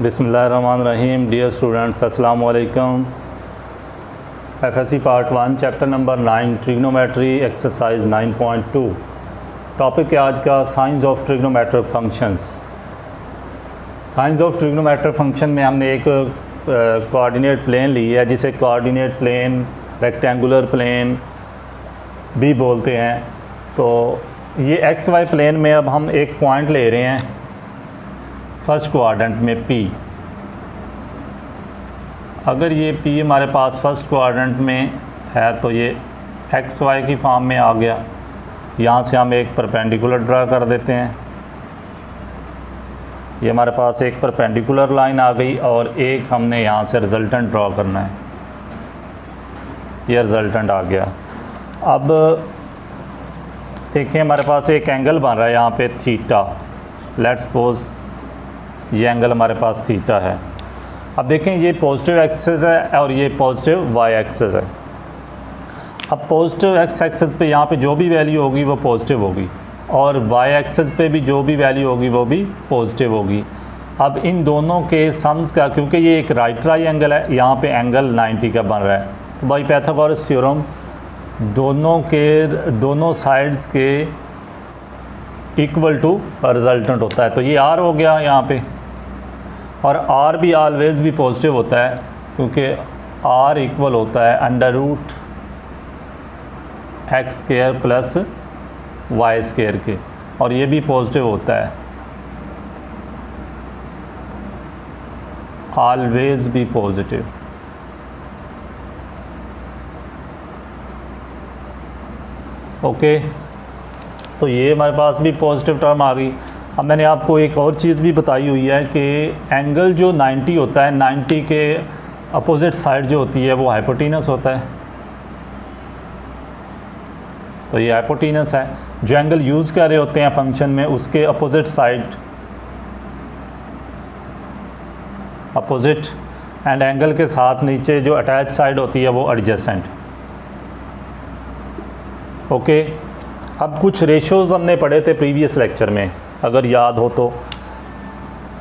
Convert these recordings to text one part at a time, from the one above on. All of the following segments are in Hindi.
बिस्मिल्लाहिर्रहमानिर्रहीम। डियर स्टूडेंट्स, अस्सलाम वालेकुम। FSc part 1 chapter number 9 trigonometry exercise 9.2 topic है आज का science of trigonometric functions. Science of trigonometric function में हमने एक कोऑर्डिनेट प्लेन ली है जिसे कोऑर्डिनेट प्लेन, रेक्टेंगुलर प्लेन भी बोलते हैं। तो ये एक्स वाई प्लेन में अब हम एक पॉइंट ले रहे हैं फर्स्ट क्वाड्रेंट में P। अगर ये P हमारे पास फर्स्ट क्वाड्रेंट में है तो ये एक्स वाई की फॉर्म में आ गया। यहाँ से हम एक परपेंडिकुलर ड्रा कर देते हैं। ये हमारे पास एक परपेंडिकुलर लाइन आ गई और एक हमने यहाँ से रिजल्टेंट ड्रा करना है। ये रिजल्टेंट आ गया। अब देखिए हमारे पास एक एंगल बन रहा है यहाँ पे थीटा। लेट्स सपोज ये एंगल हमारे पास थीटा है। अब देखें ये पॉजिटिव एक्सिस है और ये पॉजिटिव वाई एक्सिस है। अब पॉजिटिव एक्स एक्सिस पे यहाँ पे जो भी वैल्यू होगी वो पॉजिटिव होगी और वाई एक्सिस पे भी जो भी वैल्यू होगी वो भी पॉजिटिव होगी। अब इन दोनों के सम्स का, क्योंकि ये एक राइट ट्रायंगल है, यहाँ पे एंगल 90 का बन रहा है, तो बाई पाइथागोरस थ्योरम दोनों साइड्स के इक्वल टू रिजल्टेंट होता है। तो ये आर हो गया यहाँ पे, और आर भी ऑलवेज़ भी पॉजिटिव होता है क्योंकि आर इक्वल होता है under root x square plus y square के, और ये भी पॉजिटिव होता है, ऑलवेज़ भी पॉजिटिव। ओके, तो ये हमारे पास भी पॉजिटिव टर्म आ गई। अब मैंने आपको एक और चीज़ भी बताई हुई है कि एंगल जो 90 होता है, 90 के अपोजिट साइड जो होती है वो हाइपोटेनस होता है। तो ये हाइपोटेनस है। जो एंगल यूज़ कर रहे होते हैं फंक्शन में उसके opposite side, opposite and angle के साथ नीचे जो अटैच साइड होती है वो एडजेसेंट। ओके, अब कुछ रेशोज़ हमने पढ़े थे प्रीवियस लेक्चर में, अगर याद हो तो।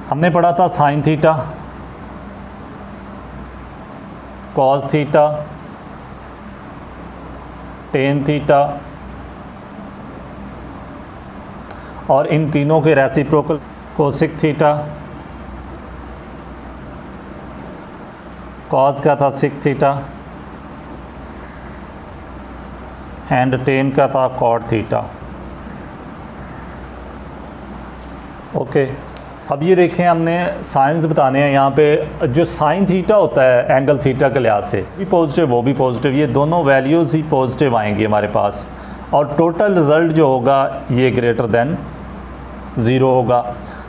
हमने पढ़ा था sine theta, cos theta, tan theta, और इन तीनों के रेसिप्रोकल कोसेक थीटा, कॉस का था सेक थीटा एंड टेन का था कॉट थीटा। ओके, अब ये देखें हमने साइंस बताने हैं। यहाँ पे जो साइन थीटा होता है एंगल थीटा के लिहाज से भी पॉजिटिव, वो भी पॉजिटिव, ये दोनों वैल्यूज़ ही पॉजिटिव आएंगी हमारे पास, और टोटल रिज़ल्ट जो होगा ये ग्रेटर देन 0 होगा।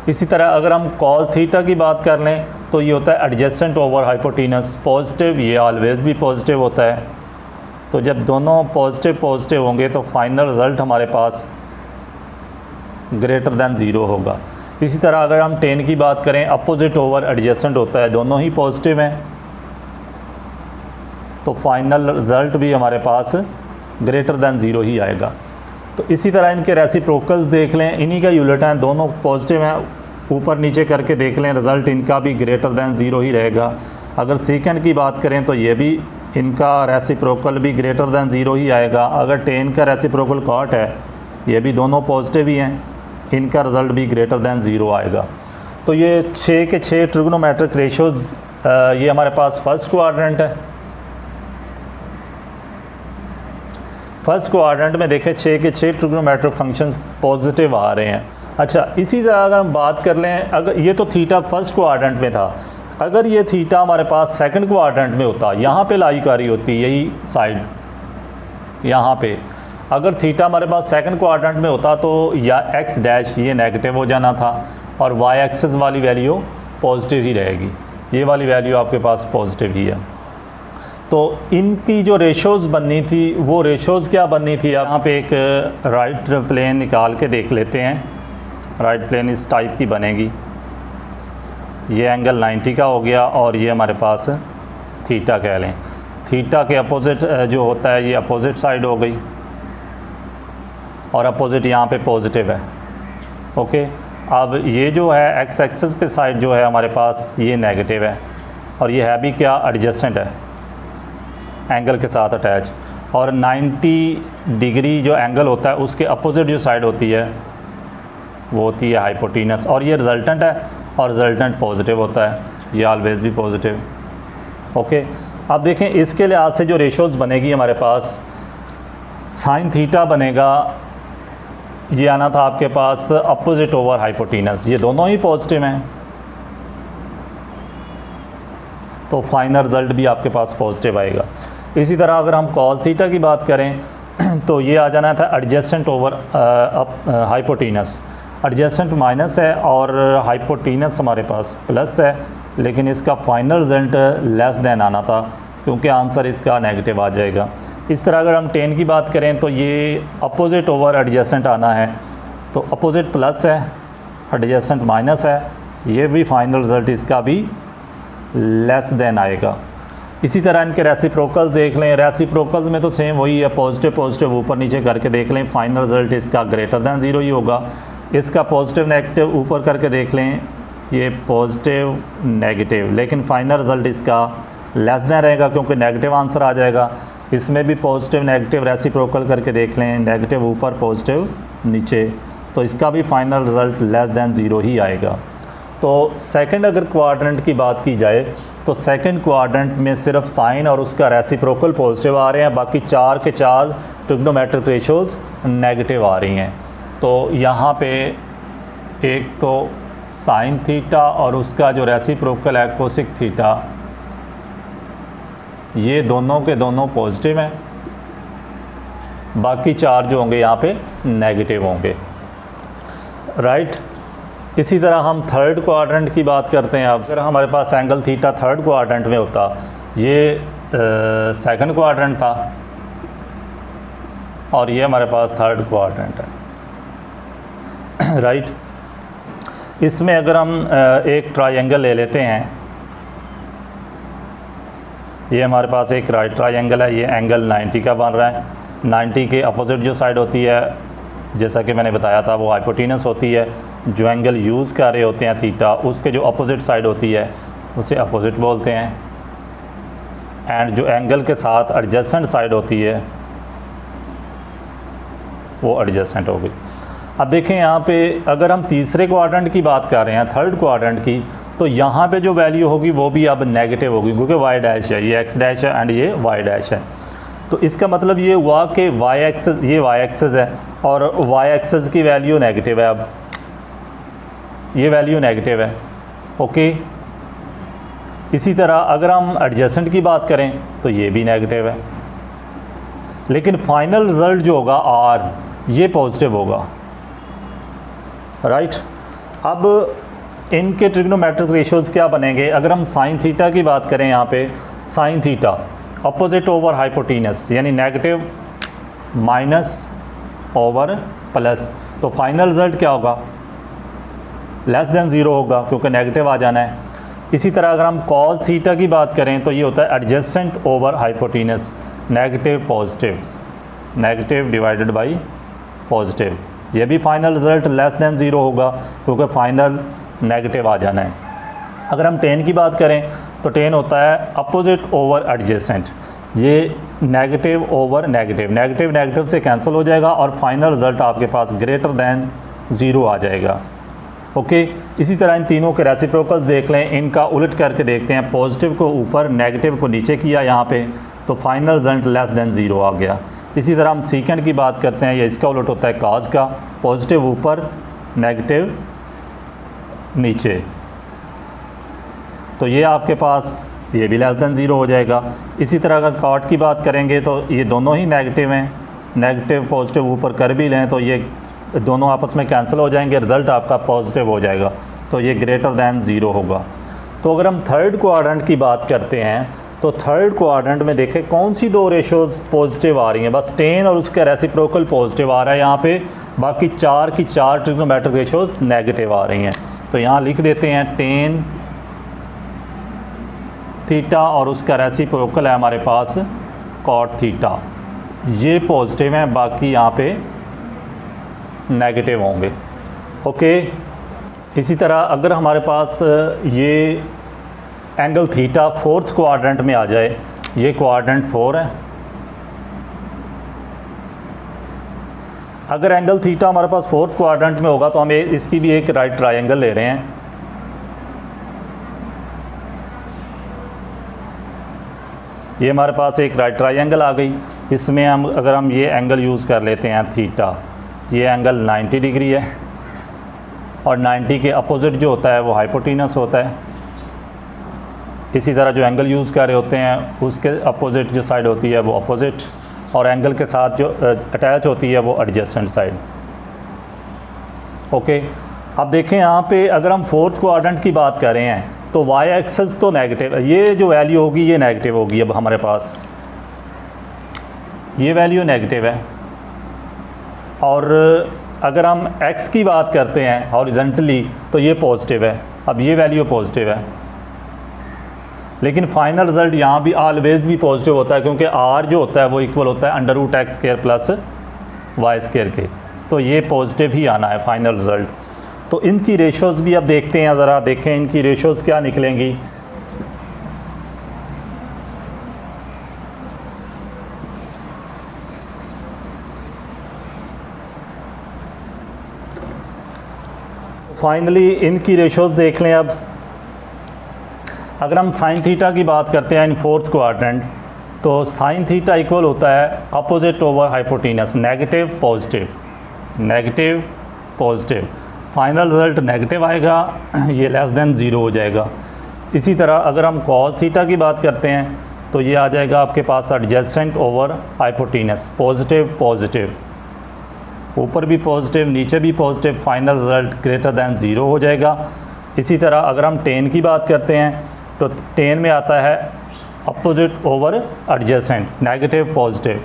इसी तरह अगर हम कॉस थीटा की बात कर लें तो ये होता है एडजेसेंट ओवर हाइपोटेनस, पॉजिटिव, ये ऑलवेज़ भी पॉजिटिव होता है। तो जब दोनों पॉजिटिव होंगे तो फाइनल रिज़ल्ट हमारे पास ग्रेटर देन 0 होगा। इसी तरह अगर हम टेन की बात करें, अपोजिट ओवर एडजेसेंट होता है, दोनों ही पॉजिटिव हैं, तो फाइनल रिज़ल्ट भी हमारे पास ग्रेटर देन 0 ही आएगा। तो इसी तरह इनके रेसिप्रोकल्स देख लें, इन्हीं का यूनिट हैं, दोनों पॉजिटिव हैं, ऊपर नीचे करके देख लें, रिज़ल्ट इनका भी ग्रेटर देन 0 ही रहेगा। अगर सेकंड की बात करें तो ये भी, इनका रेसिप्रोकल भी ग्रेटर देन 0 ही आएगा। अगर टेन का रेसिप्रोकल कॉट है, ये भी दोनों पॉजिटिव ही हैं, इनका रिज़ल्ट भी ग्रेटर देन 0 आएगा। तो ये 6 के 6 ट्रिग्नोमेट्रिक रेशोज़, ये हमारे पास फर्स्ट क्वाड्रेंट है। फर्स्ट क्वाड्रेंट में देखें 6 के 6 ट्रिग्नोमेट्रिक फंक्शंस पॉजिटिव आ रहे हैं। अच्छा, इसी तरह अगर हम बात कर लें, अगर ये तो थीटा फर्स्ट क्वाड्रेंट में था, अगर ये थीटा हमारे पास सेकंड क्वाड्रेंट में होता, यहाँ पे लाई करी होती, यही साइड यहाँ पे, अगर थीटा हमारे पास सेकंड क्वाड्रेंट में होता तो या एक्स डैश ये नेगेटिव हो जाना था और वाई एक्सिस वाली वैल्यू पॉजिटिव ही रहेगी। ये वाली वैल्यू आपके पास पॉजिटिव ही है। तो इनकी जो रेशोज़ बननी थी वो रेशोज़ क्या बननी थी, यहाँ पे एक राइट प्लेन निकाल के देख लेते हैं। राइट प्लेन इस टाइप की बनेगी। ये एंगल 90 का हो गया और ये हमारे पास थीटा कह लें। थीटा के अपोजिट जो होता है ये अपोजिट साइड हो गई और अपोजिट यहाँ पे पॉजिटिव है। ओके, अब ये जो है एक्स एक्सिस पे साइड जो है हमारे पास ये नेगेटिव है, और ये है भी क्या, एडजेसेंट है, एंगल के साथ अटैच। और 90 डिग्री जो एंगल होता है उसके अपोजिट जो साइड होती है वो होती है हाइपोटीनस, और ये रिजल्टेंट है, और रिजल्टेंट पॉजिटिव होता है, ये ऑलवेज भी पॉजिटिव। ओके, अब देखें इसके लिहाज से जो रेशोज़ बनेगी हमारे पास, साइन थीटा बनेगा, ये आना था आपके पास अपोजिट ओवर हाइपोटीनस, ये दोनों ही पॉजिटिव हैं, तो फाइनल रिजल्ट भी आपके पास पॉजिटिव आएगा। इसी तरह अगर हम कॉस थीटा की बात करें तो ये आ जाना था एडजेसेंट ओवर हाइपोटीनस, एडजेसेंट माइनस है और हाइपोटीनस हमारे पास प्लस है, लेकिन इसका फाइनल रिजल्ट लेस देन आना था, क्योंकि आंसर इसका नेगेटिव आ जाएगा। इस तरह अगर हम टेन की बात करें तो ये अपोजिट ओवर एडजेसेंट आना है, तो अपोजिट प्लस है, एडजेसेंट माइनस है, ये भी फाइनल रिजल्ट इसका भी लेस देन आएगा। इसी तरह इनके रेसिप्रोकल्स देख लें, रेसिप्रोकल्स में तो सेम वही है, पॉजिटिव पॉजिटिव ऊपर नीचे करके देख लें, फाइनल रिजल्ट इसका ग्रेटर दैन ज़ीरो ही होगा। इसका पॉजिटिव नेगेटिव ऊपर करके देख लें, ये पॉजिटिव नेगेटिव, लेकिन फाइनल रिजल्ट इसका लेस देन रहेगा, क्योंकि नेगेटिव आंसर आ जाएगा। इसमें भी पॉजिटिव नेगेटिव रेसिप्रोकल करके देख लें, नेगेटिव ऊपर पॉजिटिव नीचे, तो इसका भी final result less than zero ही आएगा। तो सेकंड अगर क्वाड्रेंट की बात की जाए तो सेकंड क्वाड्रेंट में सिर्फ साइन और उसका रेसिप्रोकल पॉजिटिव आ रहे हैं, बाकी चार के चार ट्रिग्नोमेट्रिक रेशोज़ नेगेटिव आ रही हैं। तो यहाँ पे एक तो साइन थीटा और उसका जो रेसिप्रोकल है कोसिक थीटा, ये दोनों के दोनों पॉजिटिव हैं, बाकी चार जो होंगे यहाँ पे नेगेटिव होंगे, राइट। इसी तरह हम थर्ड क्वाड्रेंट की बात करते हैं। अब अगर हमारे पास एंगल थीटा थर्ड क्वाड्रेंट में होता, ये सेकंड क्वाड्रेंट था और ये हमारे पास थर्ड क्वाड्रेंट है, राइट। इसमें अगर हम एक ट्रायंगल ले लेते हैं, ये हमारे पास एक राइट ट्रायंगल है, ये एंगल 90 का बन रहा है। 90 के अपोजिट जो साइड होती है, जैसा कि मैंने बताया था, वो हाइपोटीनस होती है। जो एंगल यूज़ कर रहे होते हैं थीटा, उसके जो अपोजिट साइड होती है उसे अपोजिट बोलते हैं, एंड जो एंगल के साथ एडजेसेंट साइड होती है वो एडजेसेंट होगी। अब देखें यहाँ पे अगर हम तीसरे क्वाड्रेंट की बात कर रहे हैं, थर्ड क्वाड्रेंट की, तो यहाँ पे जो वैल्यू होगी वो भी अब नेगेटिव होगी, क्योंकि वाई डैश है, ये एक्स डैश है एंड ये वाई डैश है। तो इसका मतलब ये हुआ कि वाई एक्सेस, ये वाई एक्सेस है और वाई एक्सेस की वैल्यू नेगेटिव है, अब ये वैल्यू नेगेटिव है, ओके। इसी तरह अगर हम एडजेसेंट की बात करें तो ये भी नेगेटिव है, लेकिन फाइनल रिजल्ट जो होगा आर, ये पॉजिटिव होगा, राइट। अब इनके ट्रिग्नोमेट्रिक रेशियोज़ क्या बनेंगे? अगर हम साइन थीटा की बात करें, यहाँ पे साइन थीटा अपोजिट ओवर हाइपोटीनस, यानी नेगेटिव माइनस ओवर प्लस, तो फाइनल रिजल्ट क्या होगा? लेस देन ज़ीरो होगा, क्योंकि नेगेटिव आ जाना है। इसी तरह अगर हम कॉस थीटा की बात करें तो ये होता है adjacent over hypotenuse, negative positive, negative divided by positive, ये भी final result less than zero होगा, क्योंकि फाइनल नेगेटिव आ जाना है। अगर हम टेन की बात करें तो टेन होता है अपोजिट ओवर एडजेसेंट, ये negative over negative, negative negative से कैंसिल हो जाएगा और फाइनल रिजल्ट आपके पास ग्रेटर दैन ज़ीरो आ जाएगा, ओके। इसी तरह इन तीनों के रेसिप्रोकल्स देख लें, इनका उलट करके देखते हैं, पॉजिटिव को ऊपर नेगेटिव को नीचे किया यहाँ पे, तो final result less than zero आ गया। इसी तरह हम सीकेंड की बात करते हैं, या इसका उलट होता है काज का, पॉजिटिव ऊपर नेगेटिव नीचे, तो ये आपके पास ये भी लेस देन ज़ीरो हो जाएगा। इसी तरह अगर कॉट की बात करेंगे तो ये दोनों ही नेगेटिव हैं, नेगेटिव पॉजिटिव ऊपर कर भी लें तो ये दोनों आपस में कैंसिल हो जाएंगे, रिज़ल्ट आपका पॉजिटिव हो जाएगा, तो ये ग्रेटर दैन ज़ीरो होगा। तो अगर हम थर्ड क्वाड्रेंट की बात करते हैं तो थर्ड क्वाड्रेंट में देखें कौन सी दो रेशोज़ पॉजिटिव आ रही हैं, बस टेन और उसका रेसिप्रोकल पॉजिटिव आ रहा है यहाँ पे, बाकी चार की चार ट्रिग्नोमेट्रिक रेशोज़ नेगेटिव आ रही हैं। तो यहाँ लिख देते हैं टेन थीटा और उसका रेसिप्रोकल है हमारे पास कॉट थीटा, ये पॉजिटिव हैं, बाकी यहाँ पे नेगेटिव होंगे, ओके। इसी तरह अगर हमारे पास ये एंगल थीटा फोर्थ क्वाड्रेंट में आ जाए, ये क्वाड्रेंट 4 है, अगर एंगल थीटा हमारे पास फोर्थ क्वाड्रेंट में होगा तो हम इसकी भी एक राइट ट्रायंगल ले रहे हैं। ये हमारे पास एक राइट ट्रायंगल आ गई। इसमें अगर हम ये एंगल यूज़ कर लेते हैं थीटा, ये एंगल 90 डिग्री है और 90 के अपोजिट जो होता है वो हाइपोटेनस होता है। इसी तरह जो एंगल यूज़ कर रहे होते हैं उसके अपोजिट जो साइड होती है वो अपोजिट, और एंगल के साथ जो अटैच होती है वो एडजेसेंट साइड। ओके, अब देखें यहाँ पे अगर हम फोर्थ क्वाड्रेंट की बात कर रहे हैं तो वाई एक्सेस तो नेगेटिव, ये जो वैल्यू होगी ये नेगेटिव होगी। अब हमारे पास ये वैल्यू नेगेटिव है, और अगर हम एक्स की बात करते हैं हॉरिजॉन्टली तो ये पॉजिटिव है। अब ये वैल्यू पॉजिटिव है, लेकिन फाइनल रिज़ल्ट यहाँ भी ऑलवेज़ भी पॉजिटिव होता है, क्योंकि आर जो होता है वो इक्वल होता है under root x square plus y square के। तो ये पॉजिटिव ही आना है फाइनल रिज़ल्ट। तो इनकी रेशोज़ भी अब देखते हैं, ज़रा देखें इनकी रेशोज़ क्या निकलेंगी। फाइनली इनकी रेशोज़ देख लें। अब अगर हम साइन थीटा की बात करते हैं इन फोर्थ क्वाड्रेंट, तो साइन थीटा इक्वल होता है opposite over hypotenuse, negative positive, negative positive. Final result negative आएगा, ये लेस देन 0 हो जाएगा। इसी तरह अगर हम कॉस थीटा की बात करते हैं तो ये आ जाएगा आपके पास adjacent over hypotenuse, positive positive, ऊपर भी पॉजिटिव नीचे भी positive, final result greater than 0 हो जाएगा। इसी तरह अगर हम टेन की बात करते हैं तो टेन में आता है opposite over adjacent, negative positive,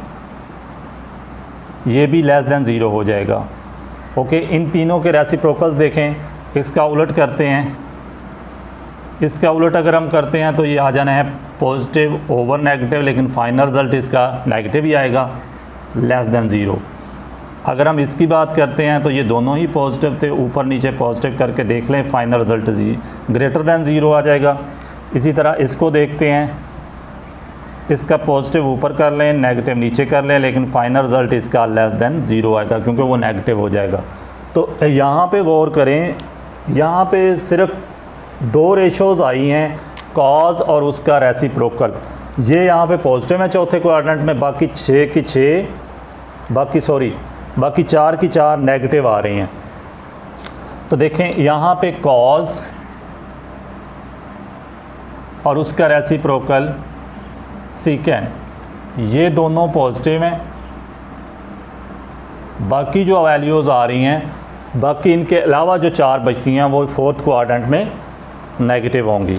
ये भी लेस देन 0 हो जाएगा। ओके, इन तीनों के रेसिप्रोकल्स देखें, इसका उलट करते हैं। इसका उलट अगर हम करते हैं तो ये आ जाना है पॉजिटिव ओवर नेगेटिव, लेकिन फाइनल रिज़ल्ट इसका नेगेटिव ही आएगा, लेस देन 0। अगर हम इसकी बात करते हैं तो ये दोनों ही पॉजिटिव थे, ऊपर नीचे पॉजिटिव करके देख लें, फाइनल रिज़ल्ट ग्रेटर दैन 0 आ जाएगा। इसी तरह इसको देखते हैं, इसका पॉजिटिव ऊपर कर लें, नेगेटिव नीचे कर लें, लेकिन फाइनल रिज़ल्ट इसका लेस देन 0 आएगा, क्योंकि वो नेगेटिव हो जाएगा। तो यहाँ पे गौर करें, यहाँ पे सिर्फ 2 रेशोज़ आई हैं, कॉज और उसका रेसिप्रोकल। ये यहाँ पे पॉजिटिव है चौथे क्वाड्रेंट में, बाकी 6 की 6, बाकी 4 की 4 नेगेटिव आ रही हैं। तो देखें यहाँ पे कॉज और उसका रेसिप्रोकल सीकेंड, ये दोनों पॉजिटिव हैं, बाकी जो वैल्यूज़ आ रही हैं, बाकी इनके अलावा जो 4 बचती हैं वो फोर्थ क्वाड्रेंट में नेगेटिव होंगी।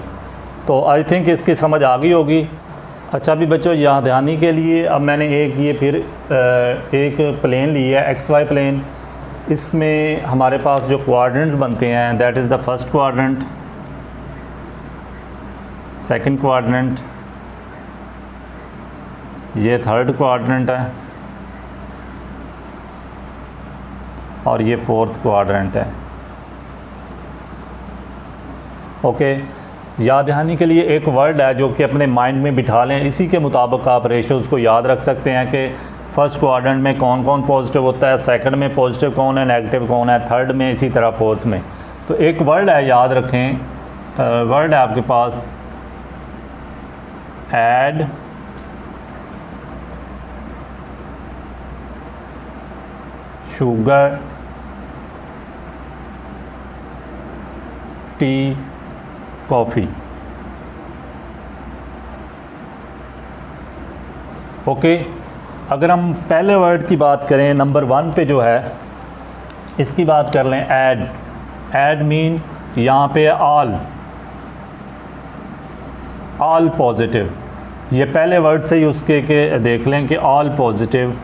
तो आई थिंक इसकी समझ आ गई होगी। अच्छा भी बच्चों, याद दहानी के लिए अब मैंने एक प्लेन ली है, एक्स वाई प्लेन। इसमें हमारे पास जो क्वाड्रेंट बनते हैं, that is the first quadrant, second quadrant, ये थर्ड क्वाड्रेंट है, और ये फोर्थ क्वाड्रेंट है। ओके, याद दहानी के लिए एक वर्ड है जो कि अपने माइंड में बिठा लें, इसी के मुताबिक आप रेशोज़ को याद रख सकते हैं कि फर्स्ट क्वाड्रेंट में कौन कौन पॉजिटिव होता है, सेकंड में पॉजिटिव कौन है, नेगेटिव कौन है, थर्ड में, इसी तरह फोर्थ में। तो एक वर्ड है, याद रखें, वर्ड है आपके पास add sugar tea coffee. Okay, अगर हम पहले वर्ड की बात करें, नंबर 1 पे जो है, इसकी बात कर लें, ऐड। ऐड मीन यहाँ पे ऑल पॉजिटिव, ये पहले वर्ड से ही उसके के देख लें कि ऑल पॉजिटिव।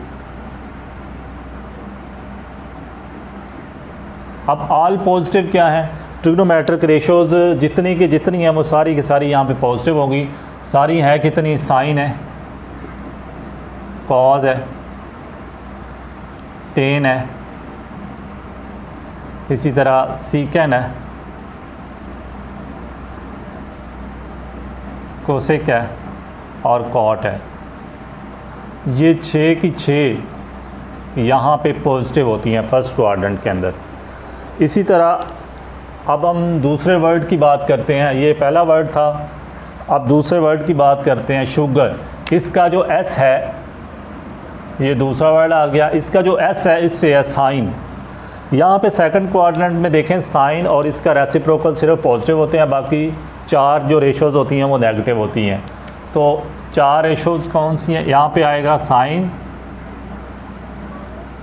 अब ऑल पॉजिटिव क्या है? ट्रिग्नोमेट्रिक रेशोज़ जितनी की जितनी हैं वो सारी की सारी यहाँ पे पॉजिटिव होगी। सारी है कितनी? साइन है, कॉज है, टेन है, इसी तरह सीकेंड है, कोसेक है और कॉट है। ये 6 की 6 यहाँ पे पॉजिटिव होती हैं फर्स्ट क्वाड्रेंट के अंदर। इसी तरह अब हम दूसरे वर्ड की बात करते हैं। ये पहला वर्ड था, अब दूसरे वर्ड की बात करते हैं, शुगर। इसका जो एस है, ये दूसरा वर्ड आ गया, इसका जो एस है इससे है साइन। यहाँ पे सेकंड क्वाड्रेंट में देखें साइन और इसका रेसिप्रोकल सिर्फ पॉजिटिव होते हैं, बाकी 4 जो रेशोज़ होती हैं वो नेगेटिव होती हैं। तो 4 रेशोज़ कौन सी हैं? यहाँ पे आएगा साइन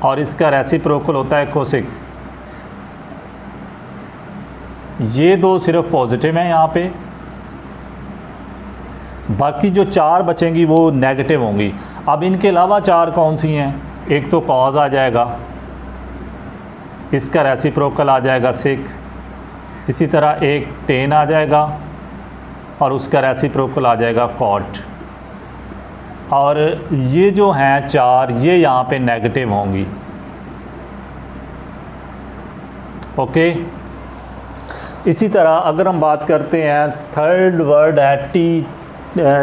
और इसका रेसिप्रोकल होता है कोसेक। ये 2 सिर्फ पॉजिटिव हैं यहाँ पे, बाकी जो 4 बचेंगी वो नेगेटिव होंगी। अब इनके अलावा 4 कौन सी हैं? एक तो कॉज आ जाएगा, इसका रेसिप्रोकल आ जाएगा सेक। इसी तरह एक टेन आ जाएगा और उसका रेसिप्रोकल आ जाएगा कॉट। और ये जो हैं 4, ये यहाँ पे नेगेटिव होंगी। ओके, इसी तरह अगर हम बात करते हैं, थर्ड वर्ड है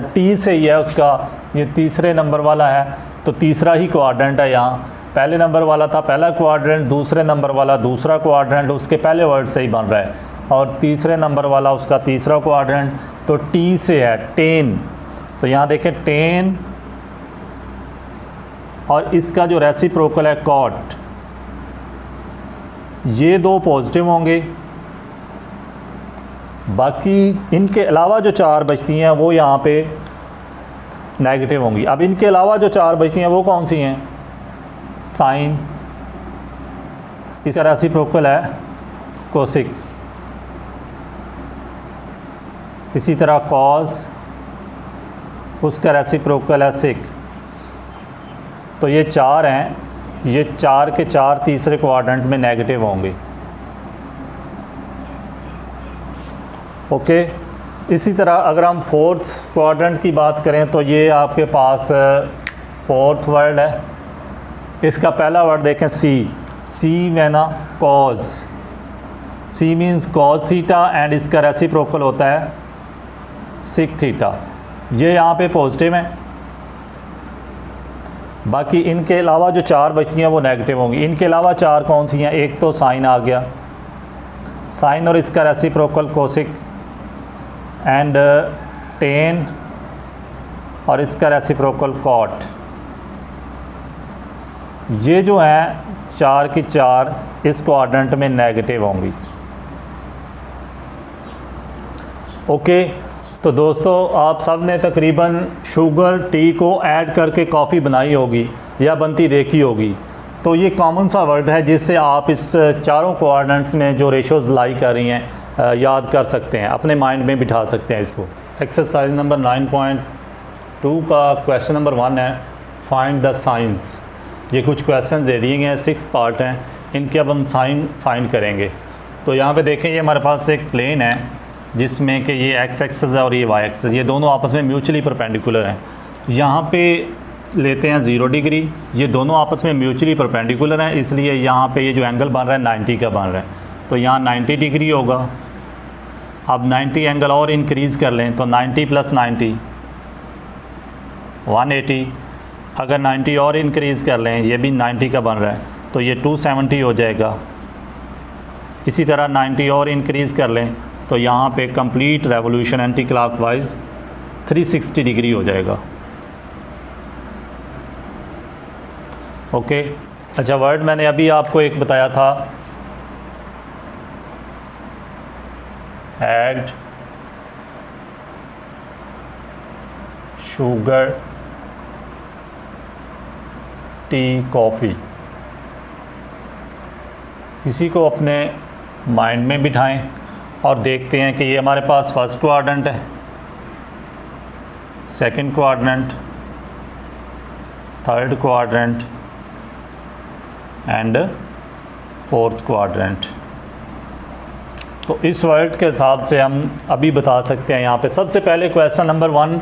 टी से ही है उसका, ये तीसरे नंबर वाला है, तो तीसरा ही क्वाड्रेंट है यहाँ। पहले नंबर वाला था पहला क्वाड्रेंट, दूसरे नंबर वाला दूसरा क्वाड्रेंट, उसके पहले वर्ड से ही बन रहा है, और तीसरे नंबर वाला उसका तीसरा क्वाड्रेंट। तो टी से है टेन, तो यहाँ देखें टेन और इसका जो रेसिप्रोकल है कॉट। ये 2 पॉजिटिव होंगे, बाकी इनके अलावा जो 4 बचती हैं वो यहाँ पे नेगेटिव होंगी। अब इनके अलावा जो 4 बचती हैं वो कौन सी हैं? साइन, इसका रेसिप्रोकल है कोसेक। इसी तरह कॉस, उसका रेसिप्रोकल है सेक। तो ये 4 हैं, ये 4 के 4 तीसरे क्वाड्रेंट में नेगेटिव होंगे। ओके, इसी तरह अगर हम फोर्थ क्वाड्रेंट की बात करें तो ये आपके पास फोर्थ वर्ड है। इसका पहला वर्ड देखें सी में ना cos, C means cos theta and इसका रेसिप्रोकल होता है सिक थीटा। ये यहाँ पे पॉजिटिव है, बाकी इनके अलावा जो 4 बचती हैं वो नेगेटिव होंगी। इनके अलावा 4 कौन सी हैं? एक तो साइन आ गया, साइन और इसका रेसिप्रोकल कोसिक एंड टेन और इसका रेसिप्रोकल कॉट। ये जो हैं 4 की 4 इस क्वाड्रेंट में नेगेटिव होंगी। ओके, तो दोस्तों आप सब ने तकरीबन शुगर टी को ऐड करके कॉफ़ी बनाई होगी या बनती देखी होगी। तो ये कॉमन सा वर्ड है जिससे आप इस चारों क्वाड्रेंट्स में जो रेशोज़ लाई कर रही हैं याद कर सकते हैं, अपने माइंड में बिठा सकते हैं इसको। एक्सरसाइज नंबर 9.2 का क्वेश्चन नंबर 1 है फाइंड द साइंस। ये कुछ क्वेश्चन दे दिए गए हैं, 6 पार्ट हैं, इनके अब हम साइन फाइंड करेंगे। तो यहाँ पे देखें, ये हमारे पास एक प्लेन है जिसमें कि ये एक्स एक्सिस है और ये वाई एक्सिस, ये दोनों आपस में म्यूचुअली परपेंडिकुलर हैं। यहाँ पे लेते हैं 0 डिग्री, ये दोनों आपस में म्यूचुअली परपेंडिकुलर हैं, इसलिए यहाँ पे ये जो एंगल बन रहा है 90 का बन रहा है। तो यहाँ 90 डिग्री होगा। अब 90 एंगल और इंक्रीज़ कर लें तो 90 + 90 180। अगर 90 और इंक्रीज़ कर लें, ये भी 90 का बन रहा है, तो ये 270 हो जाएगा। इसी तरह 90 और इंक्रीज़ कर लें तो यहाँ पे complete revolution anti clockwise 360 degree हो जाएगा। ओके, अच्छा वर्ड मैंने अभी आपको एक बताया था, ऐड शुगर टी कॉफ़ी। इसी को अपने माइंड में बिठाएं और देखते हैं कि ये हमारे पास फर्स्ट क्वाड्रेंट है, second quadrant, third quadrant and fourth quadrant. तो इस वर्ड के हिसाब से हम अभी बता सकते हैं। यहाँ पे सबसे पहले क्वेश्चन नंबर 1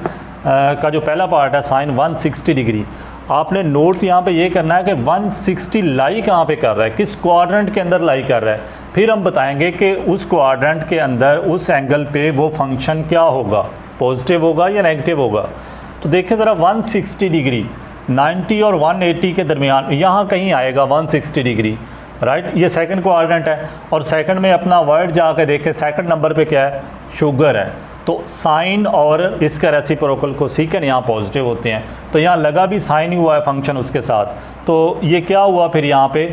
का जो पहला पार्ट है साइन 160 डिग्री। आपने नोट यहाँ पे ये करना है कि 160 लाई कहाँ पे कर रहा है, किस क्वाड्रेंट के अंदर लाई कर रहा है। फिर हम बताएंगे कि उस क्वाड्रेंट के अंदर उस एंगल पे वो फंक्शन क्या होगा, पॉजिटिव होगा या नेगेटिव होगा। तो देखें ज़रा 160 डिग्री 90 और 180 के दरमियान यहाँ कहीं आएगा 160 डिग्री, राइट। ये सेकंड क्वाड्रेंट है और सेकंड में अपना वर्ड जाके देखें सेकंड नंबर पे क्या है, शुगर है। तो साइन और इसका रेसिप्रोकल कोसेकेंट यहाँ पॉजिटिव होते हैं, तो यहाँ लगा भी साइन ही हुआ है फंक्शन उसके साथ, तो ये क्या हुआ फिर यहाँ पे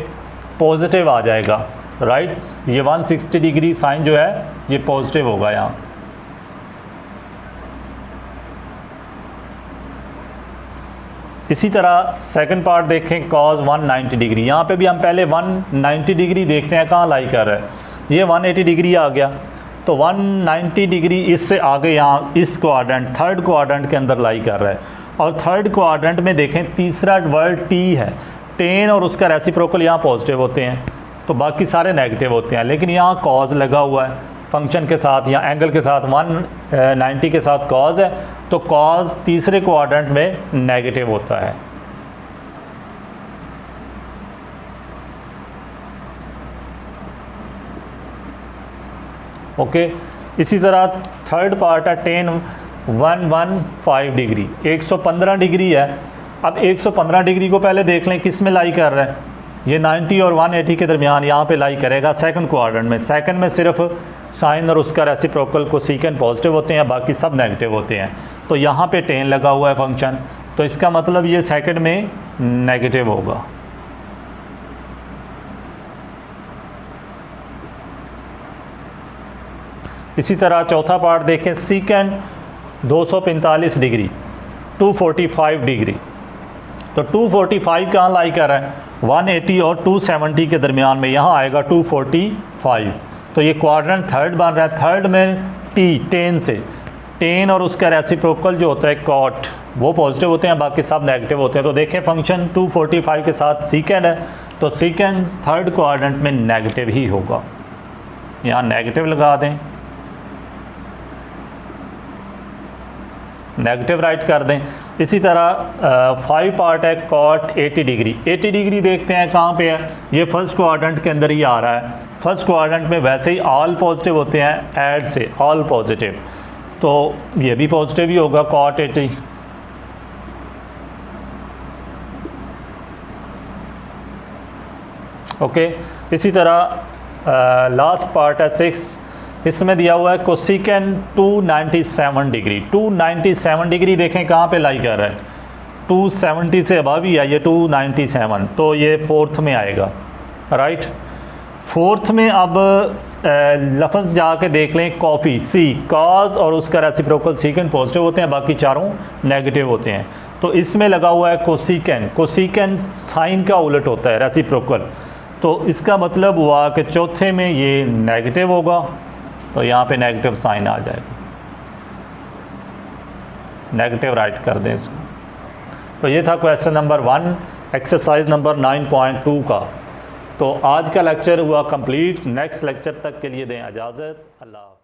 पॉजिटिव आ जाएगा, राइट। ये 160 डिग्री साइन जो है ये पॉजिटिव होगा यहाँ। इसी तरह सेकंड पार्ट देखें कॉज 190 डिग्री, यहाँ पे भी हम पहले 190 डिग्री देखते हैं कहाँ लाई कर रहा है, ये 180 डिग्री आ गया, तो 190 डिग्री इससे आगे यहाँ इस क्वाड्रेंट थर्ड क्वाड्रेंट के अंदर लाई कर रहा है। और थर्ड क्वाड्रेंट में देखें तीसरा वर्ड टी है, टेन और उसका रेसिप्रोकल यहाँ पॉजिटिव होते हैं, तो बाकी सारे नेगेटिव होते हैं, लेकिन यहाँ कॉज लगा हुआ है फंक्शन के साथ या एंगल के साथ, 190 के साथ कॉज है, तो कॉज तीसरे क्वाड्रेंट में नेगेटिव होता है। ओके इसी तरह थर्ड पार्ट है टेन 115 डिग्री, 115 डिग्री है। अब 115 डिग्री को पहले देख लें किस में लाई कर रहा है, ये 90 और 180 के दरमियान यहाँ पे लाई करेगा सेकंड क्वाड्रेंट में। सेकंड में सिर्फ साइन और उसका रेसिप्रोकल कोसेकेंट पॉजिटिव होते हैं, बाकी सब नेगेटिव होते हैं, तो यहाँ पे टेन लगा हुआ है फंक्शन, तो इसका मतलब ये सेकंड में नेगेटिव होगा। इसी तरह चौथा पार्ट देखें सीकेंड 245 डिग्री 245 डिग्री, तो 245 कहाँ लाई कर रहा है, 180 और 270 के दरमियान में यहाँ आएगा 245, तो ये क्वाड्रेंट थर्ड बन रहा है। थर्ड में टी टेन से, टेन और उसका रेसिप्रोकल जो होता है कॉट वो पॉजिटिव होते हैं, बाकी सब नेगेटिव होते हैं। तो देखें फंक्शन 245 के साथ सीकेंड है, तो सीकेंड थर्ड क्वाड्रेंट में नेगेटिव ही होगा, यहाँ नेगेटिव लगा दें, नेगेटिव राइट कर दें। इसी तरह 5 पार्ट है कॉट 80 डिग्री, 80 डिग्री देखते हैं कहाँ पे है, ये फर्स्ट क्वाड्रेंट के अंदर ही आ रहा है। फर्स्ट क्वाड्रेंट में वैसे ही ऑल पॉजिटिव होते हैं, ऐड से ऑल पॉजिटिव, तो ये भी पॉजिटिव ही होगा कॉट 80। ओके इसी तरह लास्ट पार्ट है 6, इसमें दिया हुआ है कोसेकेंट 297 डिग्री, 297 डिग्री देखें कहाँ पे लाई कर रहा है, 270 से अबव ही है ये 297, तो ये फोर्थ में आएगा, राइट। फोर्थ में अब लफ्ज़ जाके देख लें कॉफ़ी सी, कॉज और उसका रेसिप्रोकल सीकेंट पॉजिटिव होते हैं, बाकी चारों नेगेटिव होते हैं, तो इसमें लगा हुआ है कोसेकेंट, कोसेकेंट साइन का उलट होता है रेसिप्रोकल, तो इसका मतलब हुआ कि चौथे में ये नेगेटिव होगा, तो यहाँ पे नेगेटिव साइन आ जाएगा, नेगेटिव राइट कर दें इसको। तो ये था क्वेश्चन नंबर 1 एक्सरसाइज नंबर 9.2 का। तो आज का लेक्चर हुआ कंप्लीट, नेक्स्ट लेक्चर तक के लिए दें इजाज़त, अल्लाह।